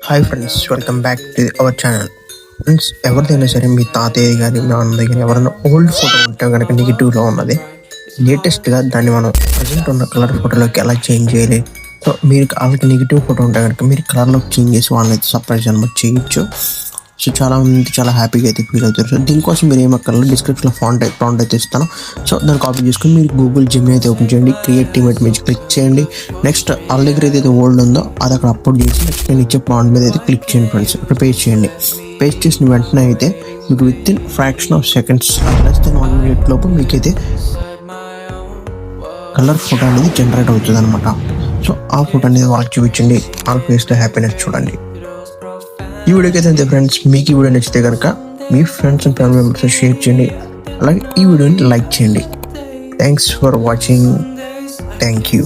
Hi friends, welcome back to our channel. Friends, ఎవరిదైనా సరే మీ తాతయ్య కానీ మీ నాన్న దగ్గర ఎవరైనా ఓల్డ్ ఫోటో ఉంటే కనుక నెగిటివ్లో ఉన్నది లేటెస్ట్గా దాన్ని మనం ప్రజెంట్ ఉన్న కలర్ ఫోటోలోకి ఎలా చేంజ్ చేయాలి. సో మీరు వాళ్ళకి నెగిటివ్ ఫోటో ఉంటే కనుక మీరు కలర్లోకి చేంజ్ చేసి వాళ్ళని అయితే సర్ప్రైజ్ అనమాట చేయొచ్చు. సో చాలా మంది చాలా హ్యాపీగా అయితే ఫీల్ అవుతారు. సో దీనికోసం మీరు ఏమక్కర్లేదు, డిస్క్రిప్షన్లో ప్రాంప్ట్ అయితే ఇస్తాను. సో దాన్ని కాపీ చేసుకుని మీరు గూగుల్ జిమ్ అయితే ఓపెన్ చేయండి, క్రియేట్ ఇమేజ్ మీద క్లిక్ చేయండి. నెక్స్ట్ వాళ్ళ దగ్గర ఏదైతే ఓల్డ్ ఉందో అది అక్కడ అప్లోడ్ చేసి నెక్స్ట్ నేను ఇచ్చే ప్రాంప్ట్ మీద అయితే క్లిక్ చేయండి ఫ్రెండ్స్. ఇక్కడ పేస్ట్ చేయండి. పేస్ట్ చేసిన వెంటనే అయితే మీకు with in fraction of seconds less than 1 minute లోపు మీకైతే కలర్ ఫోటో అనేది జనరేట్ అవుతుంది అనమాట. సో ఆ ఫోటో అనేది వాళ్ళకి చూపించండి, వాళ్ళ ఫేస్లో హ్యాపీనెస్ చూడండి. ఈ వీడియోకి అయితే అంతే ఫ్రెండ్స్. మీకు ఈ వీడియో నచ్చితే కనుక మీ friends and family members share చేయండి, అలాగే ఈ వీడియోని లైక్ చేయండి. Thanks for watching. Thank you.